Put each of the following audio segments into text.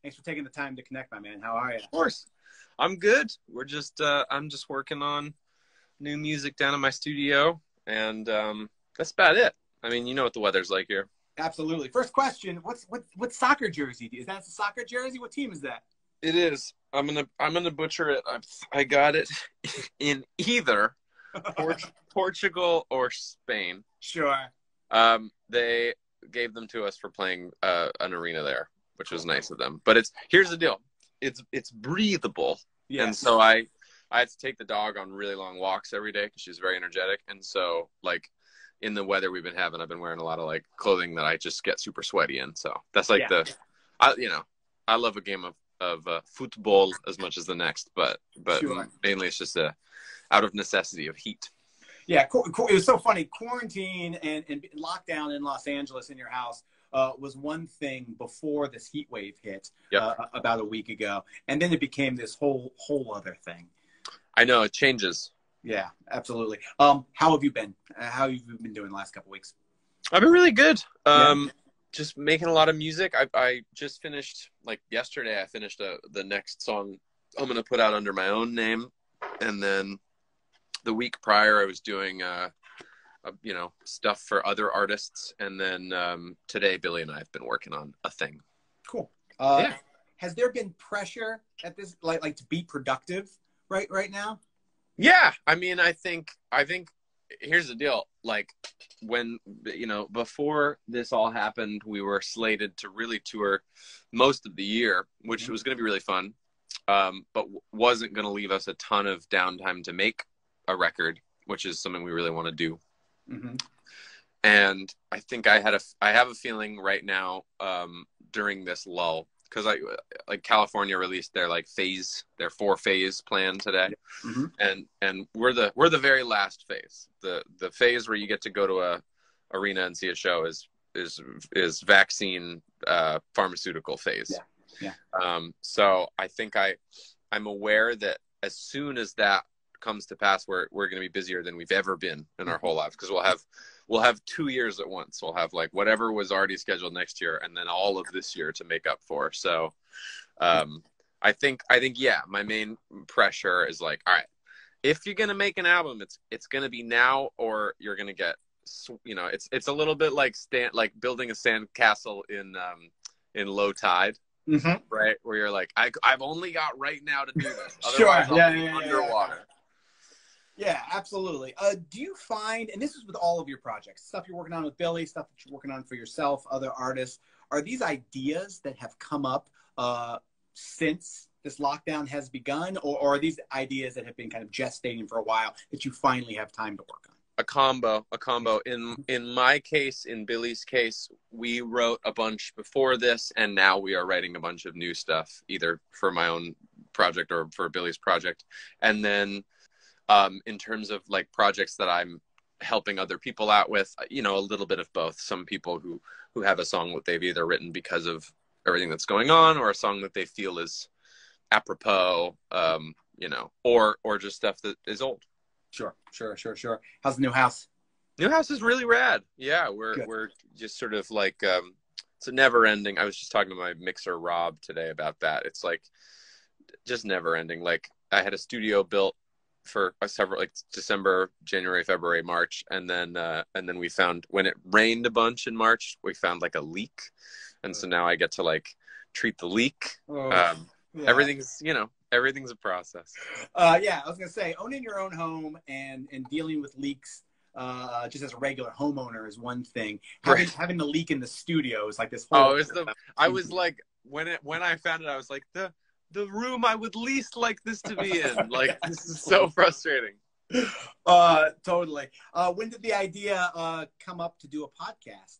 Thanks for taking the time to connect, my man. How are you? Of course. I'm good. I'm just working on new music down in my studio, and that's about it. I mean, you know what the weather's like here. Absolutely. First question: what soccer jersey? Is that a soccer jersey? What team is that? It is. I'm gonna butcher it. I got it in either Portugal or Spain. Sure. They gave them to us for playing an arena there, which was nice of them. But here's the deal. It's breathable. Yeah. And so I had to take the dog on really long walks every day because she's very energetic. And so, like, in the weather we've been having, I've been wearing a lot of, like, clothing that I just get super sweaty in. So that's like I love a game of football as much as the next, but Sure. mainly it's just out of necessity of heat. Yeah, it was so funny. Quarantine and lockdown in Los Angeles in your house was one thing before this heat wave hit about a week ago, and then it became this whole other thing. I know, it changes. Yeah, absolutely. How have you been? How have you been doing the last couple of weeks? I've been really good. Just making a lot of music. I just finished, like yesterday, I finished the next song I'm going to put out under my own name. And then the week prior, I was doing, stuff for other artists. And then today, Billie and I have been working on a thing. Cool. Yeah. Has there been pressure at this, like to be productive right now? Yeah. I mean, I think here's the deal. Like, when, before this all happened, we were slated to really tour most of the year, which was going to be really fun, but wasn't going to leave us a ton of downtime to make a record, which is something we really want to do. Mm-hmm. And I think I have a feeling right now, during this lull, because California released their 4-phase plan today. Mm-hmm. And we're the very last phase. The phase where you get to go to a arena and see a show is vaccine pharmaceutical phase. Yeah. So I think I'm aware that as soon as that comes to pass, we're going to be busier than we've ever been in our whole lives, because we'll have 2 years at once. We'll have like whatever was already scheduled next year, and then all of this year to make up for. So, I think, yeah, my main pressure is like, all right, if you're going to make an album, it's going to be now, or you're going to get, it's a little bit like building a sand castle in low tide. Mm-hmm. Right. Where you're like, I've only got right now to do this. Sure. Otherwise I'll be underwater. Yeah, absolutely. Do you find, and this is with all of your projects, stuff you're working on with Billie, stuff that you're working on for yourself, other artists, are these ideas that have come up since this lockdown has begun, or are these ideas that have been kind of gestating for a while that you finally have time to work on? A combo. In my case, in Billie's case, we wrote a bunch before this, and now we are writing a bunch of new stuff, either for my own project or for Billie's project. And then in terms of like projects that I'm helping other people out with, a little bit of both. Some people who have a song that they've either written because of everything that's going on, or a song that they feel is apropos, or just stuff that is old. Sure. How's the new house? New house is really rad. Yeah, we're just sort of like, it's a never ending. I was just talking to my mixer Rob today about that. It's like just never ending. Like, I had a studio built for several, like December, January, February, March, and then we found, when it rained a bunch in March, we found like a leak, and so now I get to like treat the leak. Everything's a process. Yeah, I was gonna say, owning your own home and dealing with leaks just as a regular homeowner is one thing. Having the leak in the studio is like this whole. I was like, when I found it, I was like, the room I would least like this to be in. Like, this is so frustrating. Totally. When did the idea come up to do a podcast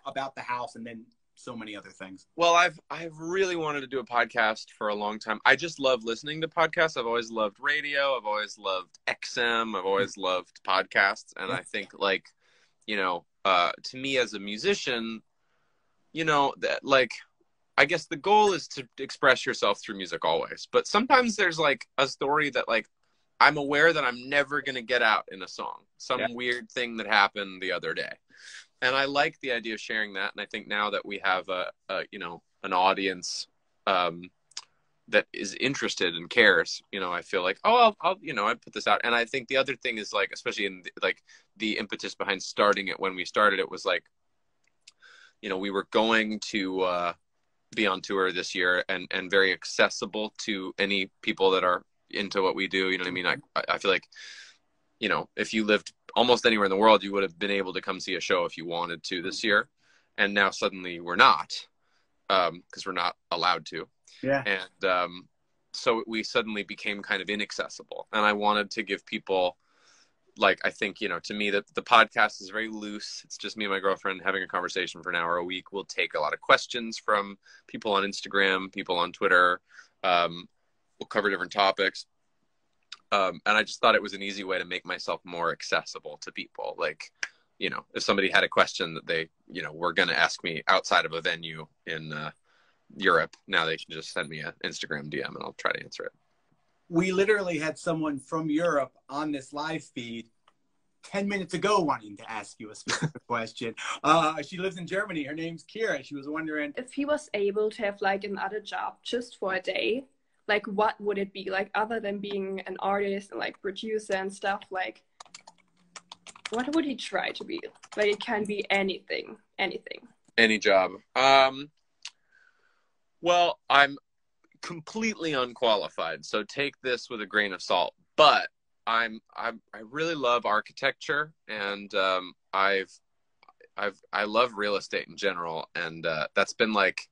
about the house, and then so many other things? Well, I've really wanted to do a podcast for a long time. I just love listening to podcasts. I've always loved radio. I've always loved XM. I've always loved podcasts. And I think, like, to me as a musician, that, like, I guess the goal is to express yourself through music always. But sometimes there's like a story that, like, I'm aware that I'm never going to get out in a song. Some weird thing that happened the other day. And I like the idea of sharing that. And I think now that we have an audience that is interested and cares, you know, I feel like, oh, I'll you know, I put this out. And I think the other thing is like, especially in like the impetus behind starting it, when we started it was like, you know, we were going to be on tour this year and very accessible to any people that are into what we do. You know what I mean? I feel like, you know, if you lived almost anywhere in the world, you would have been able to come see a show if you wanted to this year. And now suddenly we're not, because we're not allowed to. Yeah. And so we suddenly became kind of inaccessible. And I wanted to give people, like, I think, you know, to me, that the podcast is very loose. It's just me and my girlfriend having a conversation for an hour a week. We'll take a lot of questions from people on Instagram, people on Twitter. We'll cover different topics. And I just thought it was an easy way to make myself more accessible to people. Like, you know, if somebody had a question that they, you know, were going to ask me outside of a venue in Europe, now they can just send me an Instagram DM and I'll try to answer it. We literally had someone from Europe on this live feed 10 minutes ago wanting to ask you a specific question. She lives in Germany. Her name's Kira. She was wondering if he was able to have like another job just for a day, like what would it be, like, other than being an artist and like producer and stuff, like what would he try to be? Like, it can be anything. Any job. Well, I'm completely unqualified, so take this with a grain of salt. But I really love architecture, and I love real estate in general, and that's been like,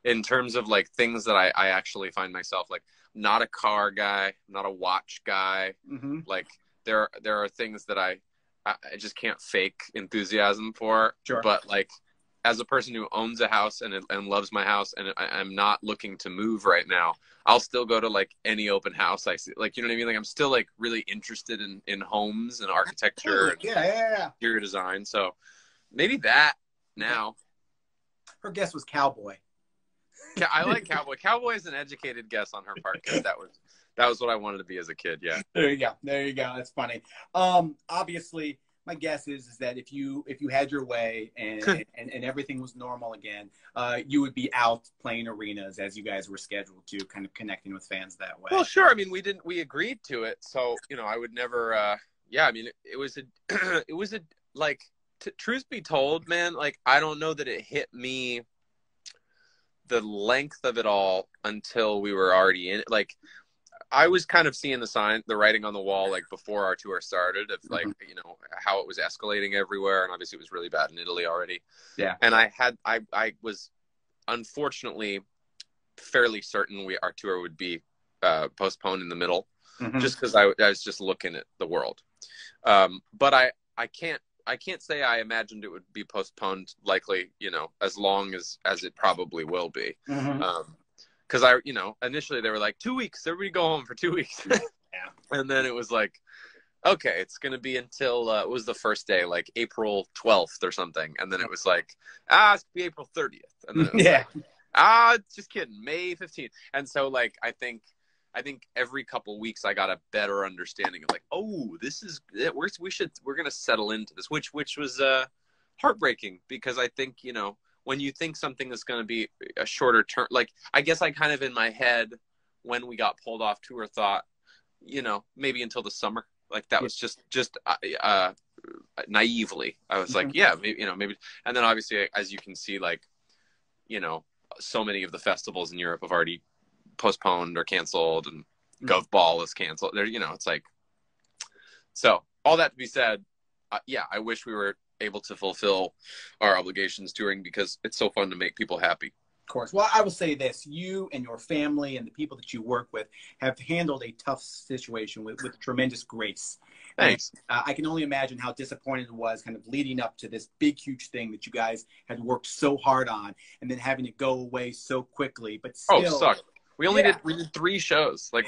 in terms of like things that I actually find myself like, not a car guy, not a watch guy. Mm-hmm. Like there are things that I just can't fake enthusiasm for. Sure. But like, as a person who owns a house and loves my house, and I'm not looking to move right now, I'll still go to like any open house I see. Like, you know what I mean? Like, I'm still like really interested in homes and architecture and interior design. So maybe that now. Her guess was cowboy. I like cowboy. Cowboy is an educated guess on her part, because that was what I wanted to be as a kid. Yeah. There you go. That's funny. Obviously, my guess is that if you had your way and everything was normal again, you would be out playing arenas as you guys were scheduled to, kind of connecting with fans that way. Well, sure. I mean, we agreed to it, so, you know, I would never. Yeah, I mean, it was a like, truth be told, man, like, I don't know that it hit me the length of it all until we were already in it. Like, I was kind of seeing the writing on the wall, like, before our tour started, of like, you know, how it was escalating everywhere. And obviously it was really bad in Italy already. Yeah. And I was unfortunately fairly certain our tour would be postponed in the middle, just because I was just looking at the world. But I can't say I imagined it would be postponed, likely, you know, as long as it probably will be. Because you know, initially they were like 2 weeks, everybody go home for 2 weeks. Yeah. And then it was like, okay, it's going to be until, it was the first day, like April 12th or something. And then it was like, it's going to be April 30th. And then it was like, just kidding, May 15th. And so, like, I think every couple weeks I got a better understanding of like, oh, this is, we're going to settle into this, which was heartbreaking, because I think, you know, when you think something is going to be a shorter term, like, I guess I kind of in my head, when we got pulled off tour, thought, you know, maybe until the summer. Like, that was just naively, I was like, yeah, maybe, you know, maybe. And then obviously, as you can see, like, you know, so many of the festivals in Europe have already postponed or canceled, and Gov Ball is canceled. There, you know, it's like, so all that to be said, yeah, I wish we were able to fulfill our obligations touring, because it's so fun to make people happy. Of course. Well, I will say this: you and your family and the people that you work with have handled a tough situation with tremendous grace. Thanks. And, I can only imagine how disappointed it was, kind of leading up to this big, huge thing that you guys had worked so hard on, and then having it go away so quickly. But still, it sucked. We only did 3 shows. Like,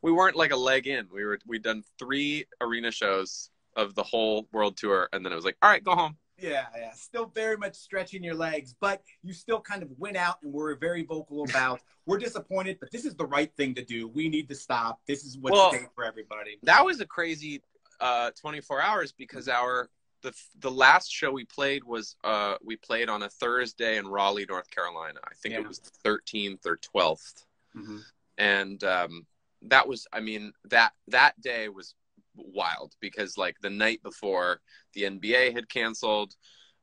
we weren't like a leg in. We'd done 3 arena shows of the whole world tour, and then it was like, all right, go home. Yeah. Still very much stretching your legs, but you still kind of went out and were very vocal about, we're disappointed, but this is the right thing to do. We need to stop. This is what's safe for everybody. That was a crazy 24 hours, because our the last show we played was we played on a Thursday in Raleigh, North Carolina. I think it was the 13th or 12th. Mm-hmm. And that was, I mean, that day was wild because like the night before the NBA had canceled,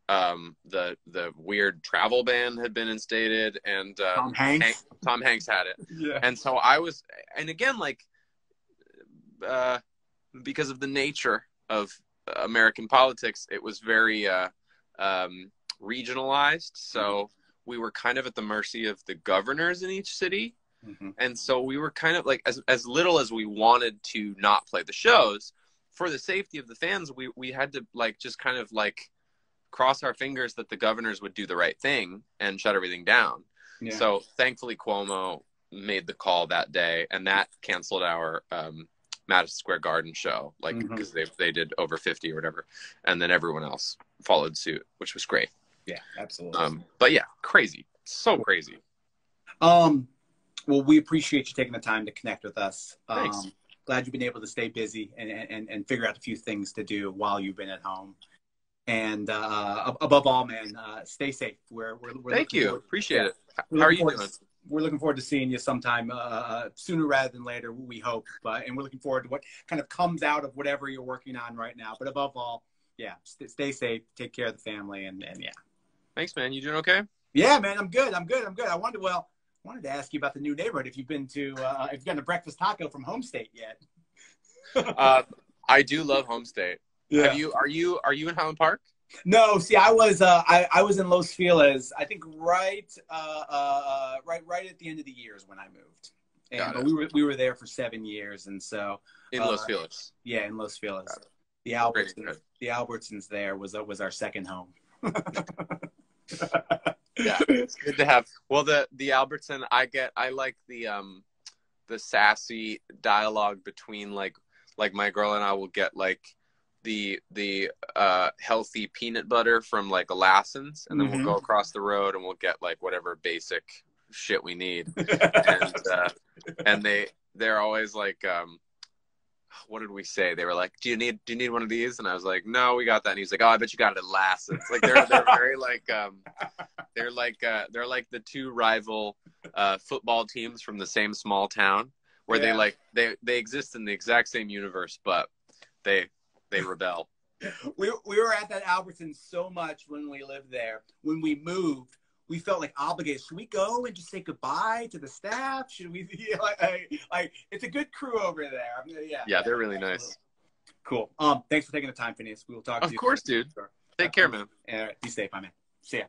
the weird travel ban had been instated, and Tom Hanks had it. Yeah. And so I was, and again, like because of the nature of American politics, it was very regionalized. So we were kind of at the mercy of the governors in each city. Mm-hmm. And so we were kind of like, as little as we wanted to not play the shows, for the safety of the fans, we had to like just kind of like cross our fingers that the governors would do the right thing and shut everything down. Yeah. So thankfully Cuomo made the call that day, and that canceled our Madison Square Garden show, like because they did over 50 or whatever, and then everyone else followed suit, which was great. Yeah, absolutely. But yeah, crazy, so crazy. Well, we appreciate you taking the time to connect with us. Thanks. Glad you've been able to stay busy and figure out a few things to do while you've been at home. And above all, man, stay safe. We're Thank you. Appreciate it. How are you doing? We're looking forward to seeing you sometime sooner rather than later, we hope. And we're looking forward to what kind of comes out of whatever you're working on right now. But above all, yeah, stay safe, take care of the family, and yeah. Thanks, man. You doing okay? Yeah, man, I'm good. I wanted to ask you about the new neighborhood. If you've been to, if you've gotten a breakfast taco from Home State yet? I do love Home State. Yeah. Are you in Highland Park? No, see, I was in Los Feliz. I think right at the end of the year is when I moved, and we were there for 7 years, and so in Los Feliz. Yeah, in Los Feliz. The Albertsons there was our second home. Yeah, it's good to have. Well, the Albertson, I like the sassy dialogue between like my girl and I will get like the healthy peanut butter from like a Lassen's, and then we'll go across the road and we'll get like whatever basic shit we need. And they're always like, what did we say? They were like, do you need one of these? And I was like, no, we got that. And he's like, oh, I bet you got it at Lassen's. Like they're very like they're like the two rival football teams from the same small town where they exist in the exact same universe, but they rebel. We were at that Albertson so much when we lived there. When we moved, we felt like obligated. Should we go and just say goodbye to the staff? Should we? Like it's a good crew over there. Yeah, they're really nice. Cool. Thanks for taking the time, Finneas. We will talk to you. Of course, dude. Take care, man. All right, be safe, my man. See ya.